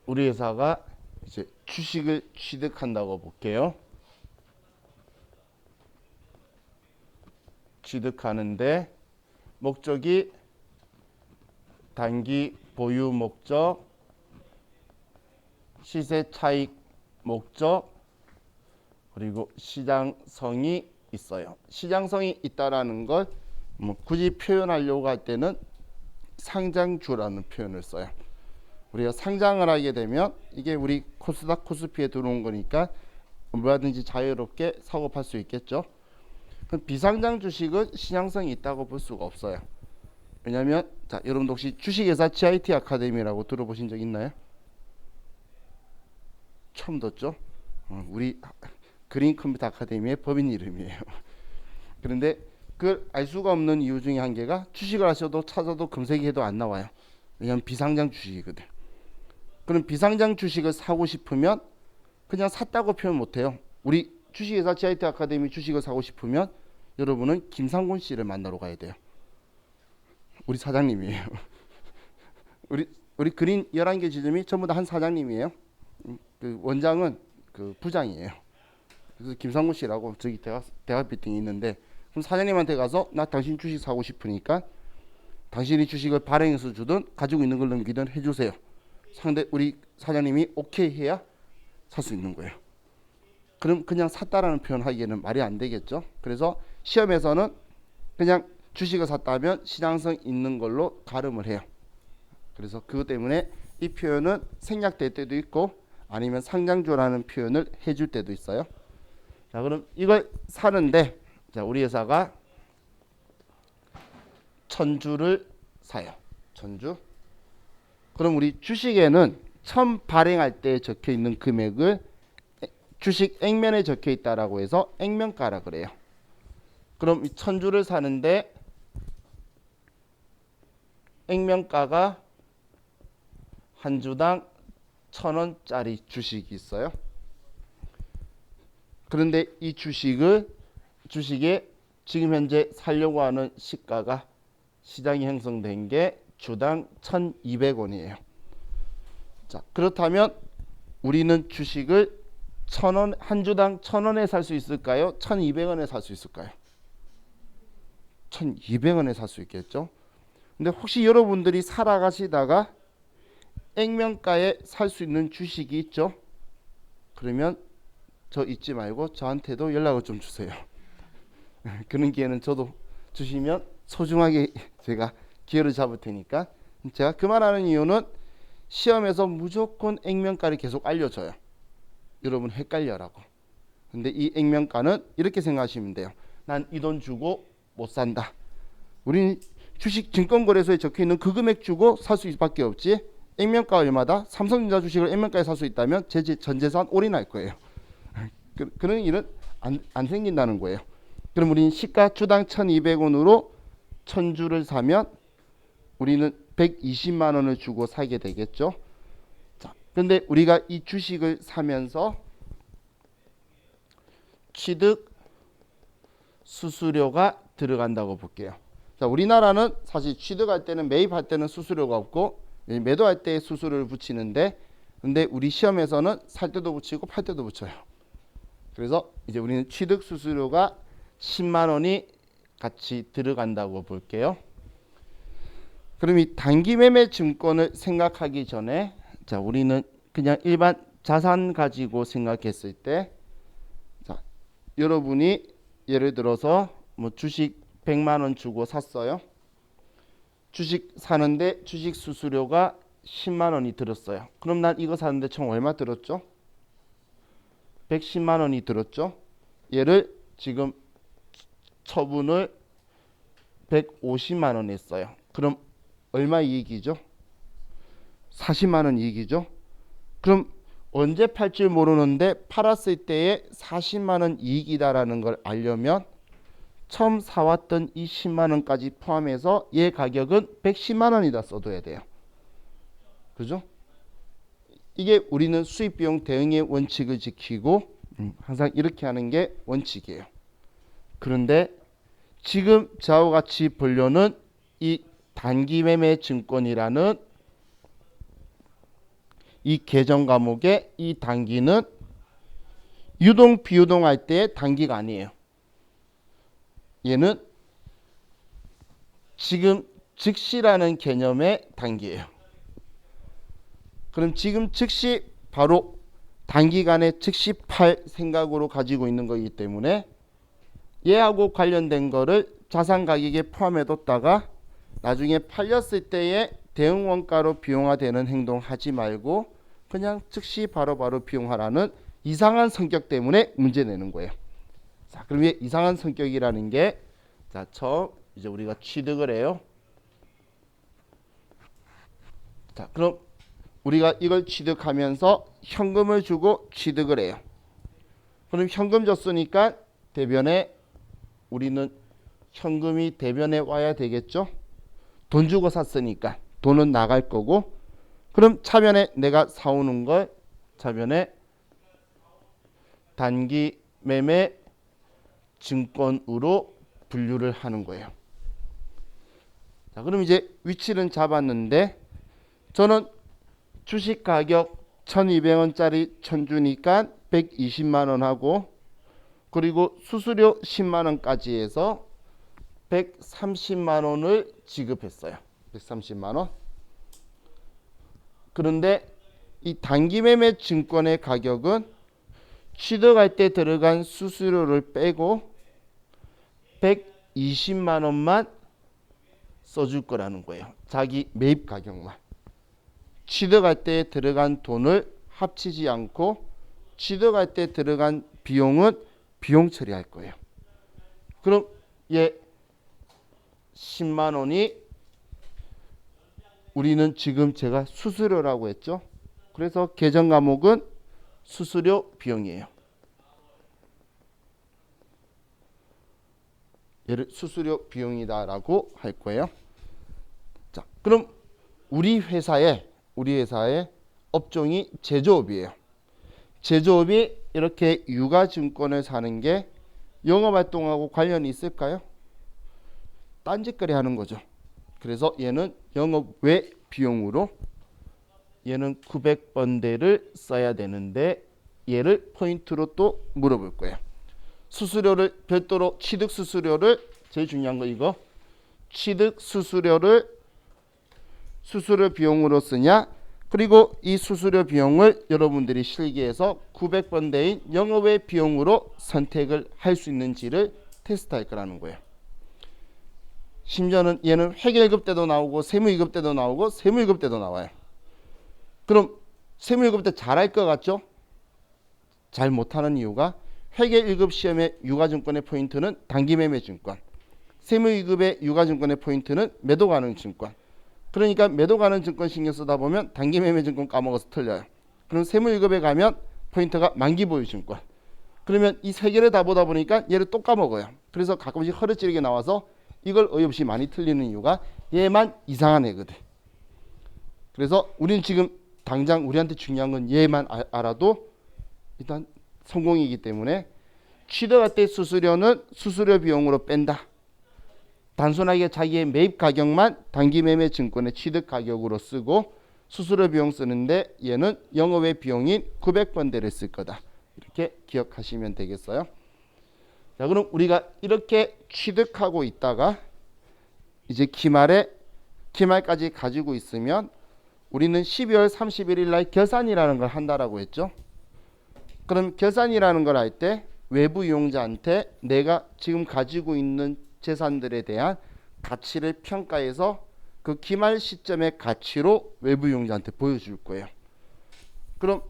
우리 회사가 이제 주식을 취득한다고 볼게요. 취득하는데 목적이 단기 보유 목적, 시세 차익 목적, 그리고 시장성이 있어요. 시장성이 있다라는 걸 뭐 굳이 표현하려고 할 때는 비상장주라는 표현을 써요. 우리가 상장을 하게 되면 이게 우리 코스닥 코스피에 들어온 거니까 얼마든지 자유롭게 사고 팔 수 있겠죠. 그럼 비상장 주식은 신향성이 있다고 볼 수가 없어요. 왜냐하면 자, 여러분도 혹시 주식회사 GIT 아카데미라고 들어보신 적 있나요? 처음 듣죠? 우리 그린 컴퓨터 아카데미의 법인 이름이에요. 그런데 그걸 알 수가 없는 이유 중에 한 개가 주식을 하셔도 찾아도 검색해도 안 나와요. 왜냐하면 비상장 주식이거든. 그럼 비상장 주식을 사고 싶으면 그냥 샀다고 표현 못해요. 우리 주식회사 GIT 아카데미 주식을 사고 싶으면 여러분은 김상곤 씨를 만나러 가야 돼요. 우리 사장님이에요. 우리 그린 11개 지점이 전부 다 한 사장님이에요. 그 원장은 그 부장이에요. 그래서 김상곤 씨라고 저기 대학 빌딩이 있는데 그럼 사장님한테 가서 나 당신 주식 사고 싶으니까 당신이 주식을 발행해서 주든 가지고 있는 걸 넘기든 해주세요. 상대 우리 사장님이 오케이 해야 살 수 있는 거예요. 그럼 그냥 샀다라는 표현 하기에는 말이 안 되겠죠. 그래서 시험에서는 그냥 주식을 샀다면 신앙성 있는 걸로 가름을 해요. 그래서 그것 때문에 이 표현은 생략될 때도 있고 아니면 상장주라는 표현을 해줄 때도 있어요. 자, 그럼 이걸 사는데 자, 우리 회사가 1000주를 사요. 1000주. 그럼 우리 주식에는 처음 발행할 때 적혀 있는 금액을 주식 액면에 적혀 있다라고 해서 액면가라 그래요. 그럼 이 1000주를 사는데 액면가가 한 주당 1000원짜리 주식이 있어요. 그런데 이 주식에 지금 현재 살려고 하는 시가가 시장이 형성된 게 주당 1200원이에요. 자, 그렇다면 우리는 주식을 1000원, 한 주당 1000원에 살 수 있을까요? 1200원에 살 수 있을까요? 1200원에 살 수 있겠죠. 근데 혹시 여러분들이 살아가시다가 액면가에 살 수 있는 주식이 있죠? 그러면 저 잊지 말고 저한테도 연락을 좀 주세요. 그런 기회는 저도 주시면 소중하게 제가 기회를 잡을 테니까. 제가 그 말하는 이유는 시험에서 무조건 액면가를 계속 알려줘요. 여러분 헷갈려라고. 근데 이 액면가는 이렇게 생각하시면 돼요. 난 이 돈 주고 못 산다. 우리는 주식 증권거래소에 적혀있는 그 금액 주고 살 수 밖에 없지. 액면가 얼마다? 삼성전자 주식을 액면가에 살 수 있다면 전 재산 올인할 거예요. 그런 일은 안 생긴다는 거예요. 그럼 우리는 시가 주당 1200원으로 1000주를 사면 우리는 120만 원을 주고 사게 되겠죠. 자, 그런데 우리가 이 주식을 사면서 취득 수수료가 들어간다고 볼게요. 자, 우리나라는 사실 취득할 때는 매입할 때는 수수료가 없고 매도할 때 수수료를 붙이는데 근데 우리 시험에서는 살 때도 붙이고 팔 때도 붙여요. 그래서 이제 우리는 취득 수수료가 10만 원이 같이 들어간다고 볼게요. 그럼 이 단기 매매 증권을 생각하기 전에 자, 우리는 그냥 일반 자산 가지고 생각했을 때 자, 여러분이 예를 들어서 뭐 주식 100만 원 주고 샀어요. 주식 사는데 주식 수수료가 10만 원이 들었어요. 그럼 난 이거 사는데 총 얼마 들었죠? 110만 원이 들었죠. 얘를 지금 처분을 150만 원 했어요. 그럼 얼마 이익이죠? 40만 원 이익이죠. 그럼 언제 팔 줄 모르는데 팔았을 때에 40만 원 이익이다라는 걸 알려면 처음 사왔던 이 10만 원까지 포함해서 얘 가격은 110만 원이다 써둬야 돼요. 그죠? 이게 우리는 수입 비용 대응의 원칙을 지키고 항상 이렇게 하는 게 원칙이에요. 그런데 지금 저와 같이 보려는 이 단기 매매 증권이라는 이 계정 과목의 이 단기는 유동 비유동 할 때의 단기가 아니에요. 얘는 지금 즉시라는 개념의 단기예요. 그럼 지금 즉시 바로 단기간에 즉시 팔 생각으로 가지고 있는 거기 때문에 얘하고 관련된 거를 자산 가격에 포함해 뒀다가 나중에 팔렸을 때에 대응 원가로 비용화되는 행동 하지 말고 그냥 즉시 바로바로 비용화라는 이상한 성격 때문에 문제 내는 거예요. 자, 그럼 이 이상한 성격이라는 게, 자, 처음 이제 우리가 취득을 해요. 자, 그럼 우리가 이걸 취득하면서 현금을 주고 취득을 해요. 그럼 현금 줬으니까 대변에 우리는 현금이 대변에 와야 되겠죠. 돈 주고 샀으니까 돈은 나갈 거고, 그럼 차변에 내가 사오는 걸 차변에 단기 매매 증권으로 분류를 하는 거예요. 자, 그럼 이제 위치는 잡았는데 저는 주식 가격 1200원짜리 천주니까 120만 원 하고, 그리고 수수료 10만 원까지 해서 130만 원을 지급했어요. 130만 원. 그런데 이 단기 매매 증권의 가격은 취득할 때 들어간 수수료를 빼고 120만 원만 써줄 거라는 거예요. 자기 매입 가격만. 취득할 때 들어간 돈을 합치지 않고 취득할 때 들어간 비용은 비용 처리할 거예요. 그럼 얘 10만 원이 우리는 지금 제가 수수료라고 했죠. 그래서 계정 과목은 수수료 비용이에요. 얘를 수수료 비용이다라고 할 거예요. 자, 그럼 우리 회사의 업종이 제조업이에요. 제조업이 이렇게 유가증권을 사는 게 영업활동하고 관련이 있을까요? 딴짓거리 하는 거죠. 그래서 얘는 영업 외 비용으로 얘는 900번대를 써야 되는데 얘를 포인트로 또 물어볼 거예요. 수수료를 별도로 취득 수수료를, 제일 중요한 거 이거, 취득 수수료를 수수료 비용으로 쓰냐, 그리고 이 수수료 비용을 여러분들이 실기에서 900번대인 영업외 비용으로 선택을 할 수 있는지를 테스트할 거라는 거예요. 심지어는 얘는 회계일급 때도 나오고 세무일급 때도 나오고 세무일급 때도 나와요. 그럼 세무일급 때 잘할 것 같죠? 잘 못하는 이유가 회계 1급 시험의 유가증권의 포인트는 단기매매증권, 세무 2급의 유가증권의 포인트는 매도가능증권. 그러니까 매도가능증권 신경 쓰다 보면 단기매매증권 까먹어서 틀려요. 그럼 세무 1급에 가면 포인트가 만기보유증권. 그러면 이 세 개를 다 보다 보니까 얘를 또 까먹어요. 그래서 가끔씩 허리찌르게 나와서 이걸 어이없이 많이 틀리는 이유가 얘만 이상한 애거든. 그래서 우리는 지금 당장 우리한테 중요한 건 얘만 알아도 일단 성공이기 때문에 취득할 때 수수료는 수수료 비용으로 뺀다. 단순하게 자기의 매입 가격만 단기 매매 증권의 취득 가격으로 쓰고 수수료 비용 쓰는데 얘는 영업외 비용인 900번대를 쓸 거다. 이렇게 기억하시면 되겠어요. 자, 그럼 우리가 이렇게 취득하고 있다가 이제 기말까지 가지고 있으면 우리는 12월 31일 날 결산이라는 걸 한다라고 했죠. 그럼 결산이라는 걸 할 때 외부 이용자한테 내가 지금 가지고 있는 재산들에 대한 가치를 평가해서 그 기말 시점의 가치로 외부 이용자한테 보여줄 거예요. 그럼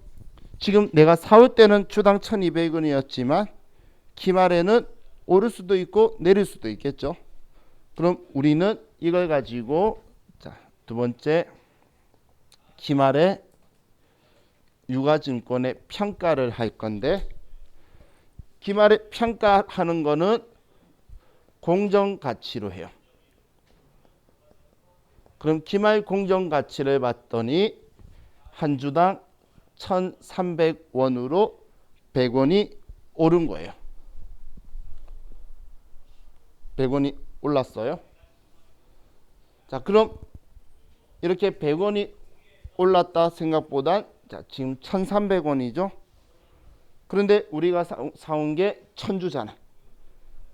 지금 내가 사올 때는 주당 1200원이었지만 기말에는 오를 수도 있고 내릴 수도 있겠죠. 그럼 우리는 이걸 가지고 자, 두 번째 기말에 유가증권의 평가를 할 건데, 기말에 평가하는 거는 공정가치로 해요. 그럼 기말 공정가치를 봤더니 한 주당 1,300원으로 100원이 오른 거예요. 100원이 올랐어요. 자, 그럼 이렇게 100원이 올랐다 생각보다 자, 지금 1,300원이죠. 그런데 우리가 사온 게 1,000주잖아.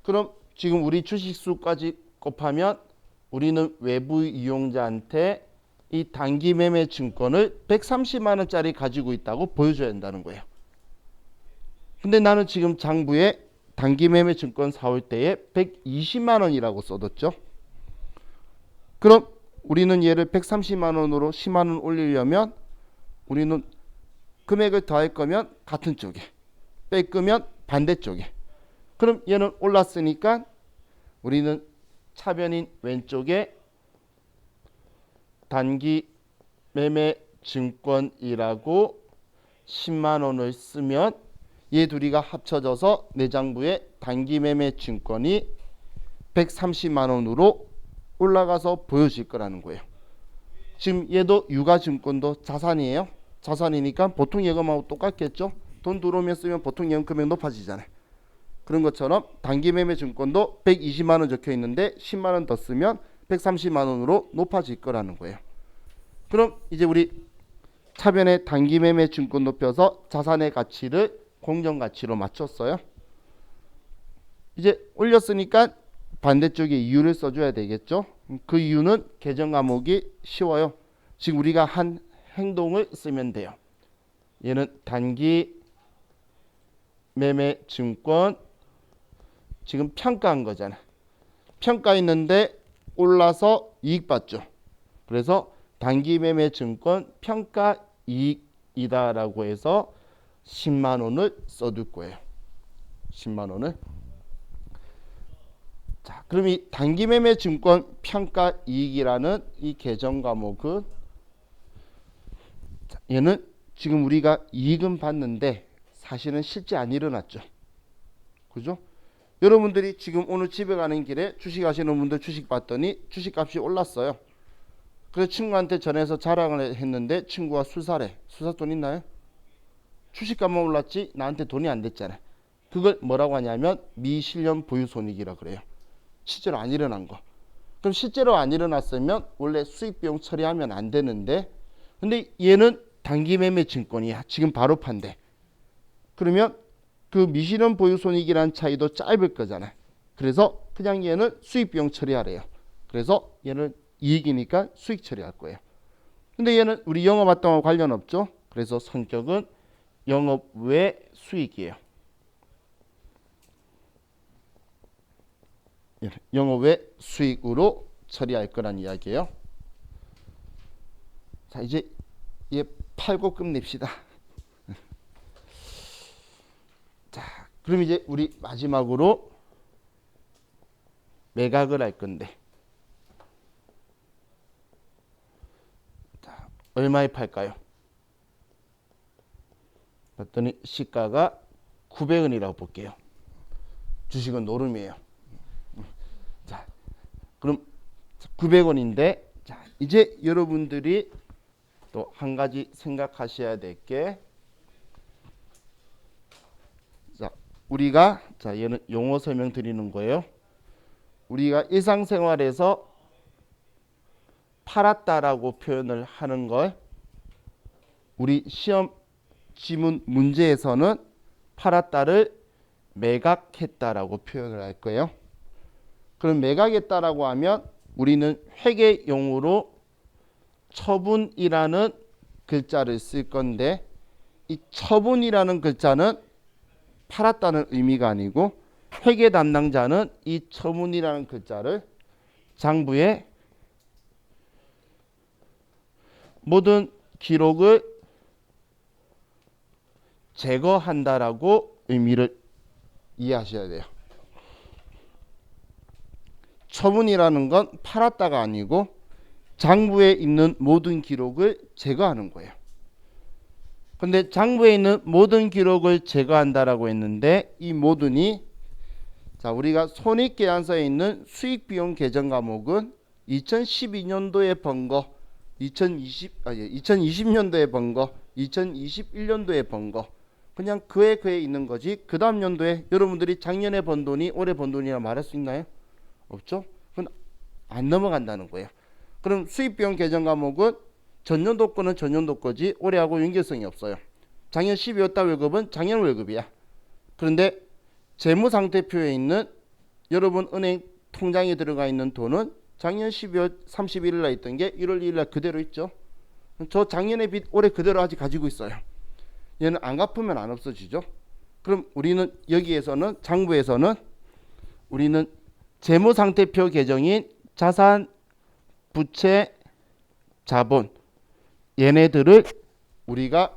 그럼 지금 우리 주식 수까지 곱하면 우리는 외부 이용자한테 이 단기 매매 증권을 130만 원짜리 가지고 있다고 보여줘야 된다는 거예요. 근데 나는 지금 장부에 단기 매매 증권 사올 때에 120만 원이라고 써뒀죠. 그럼 우리는 얘를 130만 원으로 10만 원 올리려면 우리는 금액을 더할 거면 같은 쪽에, 뺄 거면 반대쪽에. 그럼 얘는 올랐으니까 우리는 차변인 왼쪽에 단기 매매 증권이라고 10만 원을 쓰면 얘 둘이가 합쳐져서 내장부에 단기 매매 증권이 130만 원으로 올라가서 보여질 거라는 거예요. 지금 얘도 유가증권도 자산이에요. 자산이니까 보통 예금하고 똑같겠죠. 돈 들어오면 쓰면 보통 예금 금액 높아지잖아요. 그런 것처럼 단기 매매 증권도 120만 원 적혀 있는데 10만 원 더 쓰면 130만 원으로 높아질 거라는 거예요. 그럼 이제 우리 차변의 단기 매매 증권 높여서 자산의 가치를 공정 가치로 맞췄어요. 이제 올렸으니까 반대쪽에 이유를 써줘야 되겠죠. 그 이유는 계정 과목이 쉬워요. 지금 우리가 한 행동을 쓰면 돼요. 얘는 단기 매매 증권 지금 평가한 거잖아. 평가했는데 올라서 이익 받죠. 그래서 단기 매매 증권 평가 이익이다라고 해서 10만 원을 써둘 거예요. 10만 원을. 자, 그럼 이 단기 매매 증권 평가 이익이라는 이 계정 과목은 얘는 지금 우리가 이익은 봤는데 사실은 실제 안 일어났죠. 그죠? 여러분들이 지금 오늘 집에 가는 길에 주식 하시는 분들 주식 봤더니 주식값이 올랐어요. 그래서 친구한테 전해서 자랑을 했는데 친구가 수사래. 수사 돈 있나요? 주식값만 올랐지 나한테 돈이 안 됐잖아요. 그걸 뭐라고 하냐면 미실현 보유손익이라 그래요. 실제로 안 일어난 거. 그럼 실제로 안 일어났으면 원래 수익 비용 처리하면 안 되는데 근데 얘는 단기 매매 증권이야. 지금 바로 판대. 그러면 그 미실현 보유손익이라는 차이도 짧을 거잖아요. 그래서 그냥 얘는 수익 비용 처리하래요. 그래서 얘는 이익이니까 수익 처리할 거예요. 근데 얘는 우리 영업활동하고 관련 없죠. 그래서 성격은 영업 외 수익이에요. 영업 외 수익으로 처리할 거란 이야기예요. 자, 이제 얘 팔고 끝냅시다. 자, 그럼 이제 우리 마지막으로 매각을 할 건데 자, 얼마에 팔까요? 봤더니 시가가 900원이라고 볼게요. 주식은 노름이에요. 자, 그럼 900원인데 자, 이제 여러분들이 또 한 가지 생각하셔야 될 게 자, 우리가 자, 얘는 용어 설명 드리는 거예요. 우리가 일상생활에서 팔았다라고 표현을 하는 걸 우리 시험 지문 문제에서는 팔았다를 매각했다라고 표현을 할 거예요. 그럼 매각했다라고 하면 우리는 회계용으로 처분이라는 글자를 쓸 건데 이 처분이라는 글자는 팔았다는 의미가 아니고 회계 담당자는 이 처분이라는 글자를 장부에 모든 기록을 제거한다라고 의미를 이해하셔야 돼요. 처분이라는 건 팔았다가 아니고 장부에 있는 모든 기록을 제거하는 거예요. 근데 장부에 있는 모든 기록을 제거한다라고 했는데 이 모든이 자, 우리가 손익계산서에 있는 수익비용 계정 과목은 2012년도에 번 거, 2020년도에 번 거, 2021년도에 번 거 그냥 그에 있는 거지. 그 다음 연도에 여러분들이 작년에 번 돈이 올해 번 돈이라 말할 수 있나요? 없죠? 그건 안 넘어간다는 거예요. 그럼 수익비용 계정 과목은 전년도 거는 전년도 거지 올해하고 연결성이 없어요. 작년 12월 달 월급은 작년 월급이야. 그런데 재무상태표에 있는 여러분 은행 통장에 들어가 있는 돈은 작년 12월 31일 날 있던 게 1월 2일 날 그대로 있죠. 저 작년의 빚 올해 그대로 아직 가지고 있어요. 얘는 안 갚으면 안 없어지죠. 그럼 우리는 여기에서는 장부에서는 우리는 재무상태표 계정인 자산 부채, 자본 얘네들을 우리가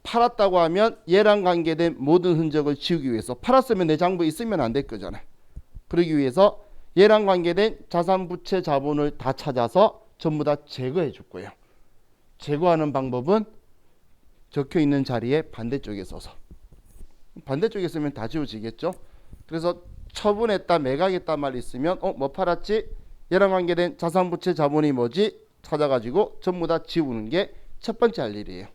팔았다고 하면 얘랑 관계된 모든 흔적을 지우기 위해서 팔았으면 내 장부에 있으면 안 될 거잖아요. 그러기 위해서 얘랑 관계된 자산, 부채, 자본을 다 찾아서 전부 다 제거해 줄 거예요. 제거하는 방법은 적혀 있는 자리에 반대쪽에 써서. 반대쪽에 쓰면 다 지워지겠죠. 그래서 처분했다, 매각했다 말 있으면 뭐 팔았지? 얘랑 관계된 자산, 부채, 자본이 뭐지? 찾아가지고 전부 다 지우는 게 첫 번째 할 일이에요.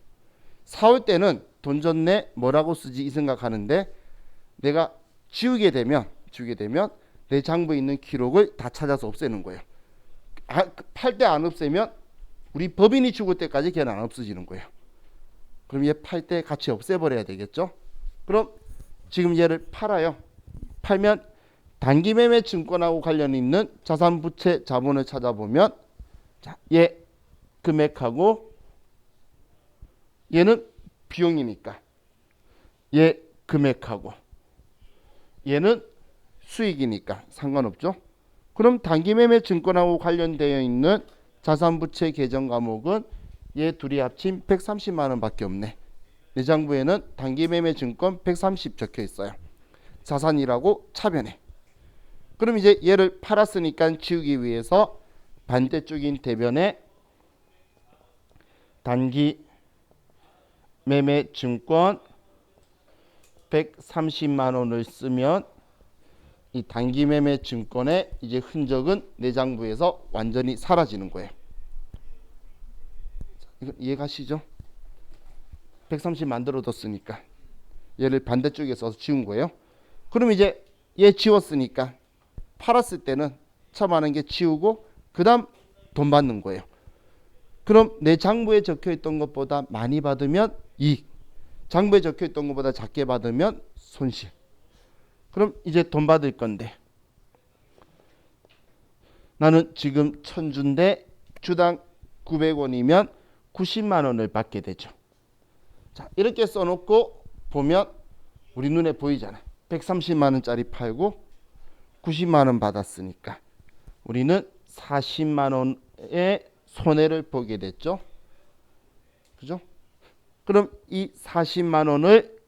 사올 때는 돈 줬네 뭐라고 쓰지 이 생각하는데 내가 지우게 되면 내 장부에 있는 기록을 다 찾아서 없애는 거예요. 팔 때 안 없애면 우리 법인이 죽을 때까지 걔는 안 없어지는 거예요. 그럼 얘 팔 때 같이 없애버려야 되겠죠. 그럼 지금 얘를 팔아요. 팔면 단기매매 증권하고 관련 있는 자산, 부채, 자본을 찾아보면 자, 얘 금액하고 얘는 비용이니까 얘 금액하고 얘는 수익이니까 상관없죠. 그럼 단기매매 증권하고 관련되어 있는 자산부채 계정 과목은 얘 둘이 합친 130만 원밖에 없네. 내 장부에는 단기매매 증권 130 적혀 있어요. 자산이라고 차변해. 그럼 이제 얘를 팔았으니까 지우기 위해서 반대쪽인 대변에 단기 매매 증권 130만 원을 쓰면 이 단기 매매 증권의 이제 흔적은 내 장부에서 완전히 사라지는 거예요. 이거 이해가시죠? 130 만들어뒀으니까 얘를 반대쪽에 써서 지운 거예요. 그럼 이제 얘 지웠으니까 팔았을 때는 처음하는 게 지우고 그 다음 돈 받는 거예요. 그럼 내 장부에 적혀있던 것보다 많이 받으면 이익, 장부에 적혀있던 것보다 작게 받으면 손실. 그럼 이제 돈 받을 건데 나는 지금 1000주인데 주당 900원이면 90만 원을 받게 되죠. 자, 이렇게 써놓고 보면 우리 눈에 보이잖아. 130만 원짜리 팔고 90만 원 받았으니까 우리는 40만 원의 손해를 보게 됐죠. 그죠? 그럼 이 40만 원을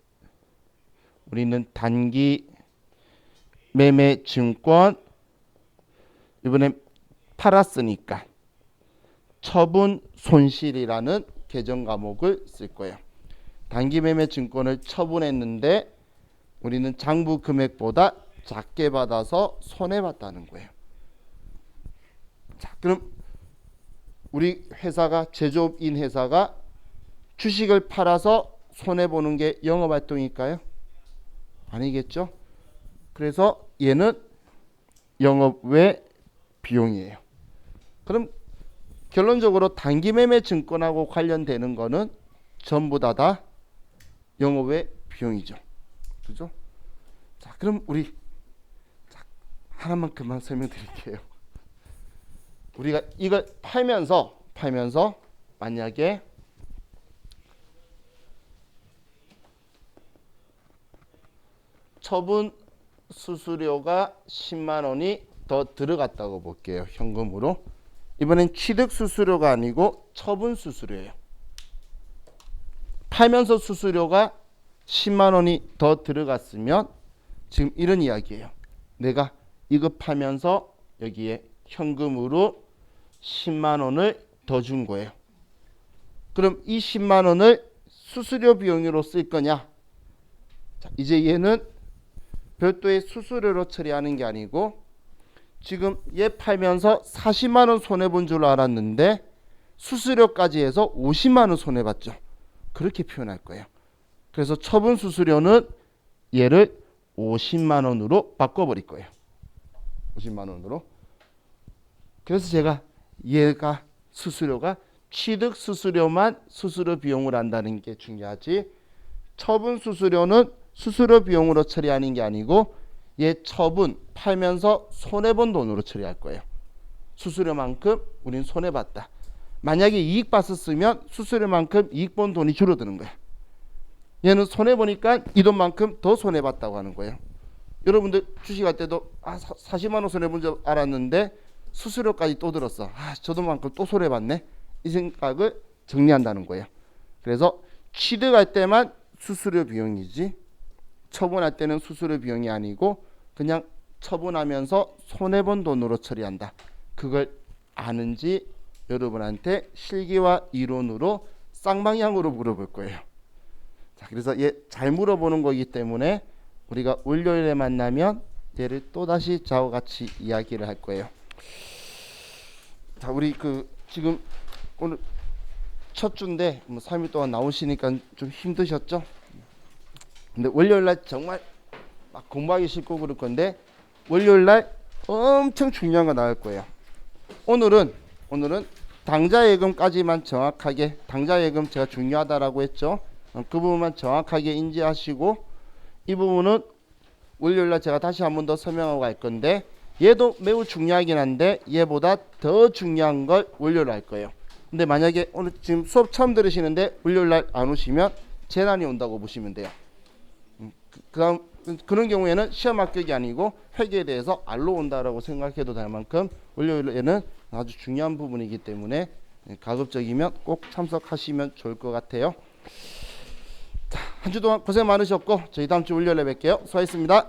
우리는 단기 매매 증권 이번에 팔았으니까 처분 손실이라는 계정 과목을 쓸 거예요. 단기 매매 증권을 처분했는데 우리는 장부 금액보다 작게 받아서 손해봤다는 거예요. 자, 그럼 우리 회사가 제조업인 회사가 주식을 팔아서 손해보는 게 영업활동일까요? 아니겠죠. 그래서 얘는 영업 외 비용이에요. 그럼 결론적으로 단기매매 증권하고 관련되는 거는 전부 다 영업 외 비용이죠. 그죠? 자, 그럼 우리 하나만 그만 설명드릴게요. 우리가 이걸 팔면서 만약에 처분 수수료가 10만 원이 더 들어갔다고 볼게요. 현금으로. 이번엔 취득 수수료가 아니고 처분 수수료예요. 팔면서 수수료가 10만 원이 더 들어갔으면 지금 이런 이야기예요. 내가 이거 팔면서 여기에 현금으로 10만 원을 더 준 거예요. 그럼 이 10만 원을 수수료 비용으로 쓸 거냐? 자, 이제 얘는 별도의 수수료로 처리하는 게 아니고 지금 얘 팔면서 40만 원 손해본 줄 알았는데 수수료까지 해서 50만 원 손해봤죠. 그렇게 표현할 거예요. 그래서 처분 수수료는 얘를 50만 원으로 바꿔버릴 거예요. 50만 원으로. 그래서 제가 얘가 수수료가 취득 수수료만 수수료 비용을 한다는 게 중요하지 처분 수수료는 수수료 비용으로 처리하는 게 아니고 얘 처분 팔면서 손해본 돈으로 처리할 거예요. 수수료만큼 우린 손해봤다. 만약에 이익 봤었으면 수수료만큼 이익 본 돈이 줄어드는 거야. 얘는 손해보니까 이 돈만큼 더 손해봤다고 하는 거예요. 여러분들 주식할 때도 40만 원 손해본 줄 알았는데 수수료까지 또 들었어. 저도 만큼 또 손해봤네. 이 생각을 정리한다는 거예요. 그래서 취득할 때만 수수료 비용이지 처분할 때는 수수료 비용이 아니고 그냥 처분하면서 손해본 돈으로 처리한다. 그걸 아는지 여러분한테 실기와 이론으로 쌍방향으로 물어볼 거예요. 자, 그래서 얘 잘 물어보는 거기 때문에 우리가 월요일에 만나면 얘를 또다시 저와 같이 이야기를 할 거예요. 자, 우리 지금 오늘 첫 주인데 3일 동안 나오시니까 좀 힘드셨죠? 근데 월요일날 정말 막 공부하기 싫고 그럴 건데 월요일날 엄청 중요한 거 나올 거예요. 오늘은 당좌 예금까지만 정확하게, 당좌 예금 제가 중요하다라고 했죠. 그 부분만 정확하게 인지하시고 이 부분은 월요일날 제가 다시 한 번 더 설명하고 갈 건데 얘도 매우 중요하긴 한데 얘보다 더 중요한 걸 월요일에 할 거예요. 근데 만약에 오늘 지금 수업 처음 들으시는데 월요일날 안 오시면 재난이 온다고 보시면 돼요. 그다음 그런 경우에는 시험 합격이 아니고 회계에 대해서 알로 온다라고 생각해도 될 만큼 월요일에는 아주 중요한 부분이기 때문에 가급적이면 꼭 참석하시면 좋을 것 같아요. 자, 한 주 동안 고생 많으셨고 저희 다음 주 월요일에 뵐게요. 수고하셨습니다.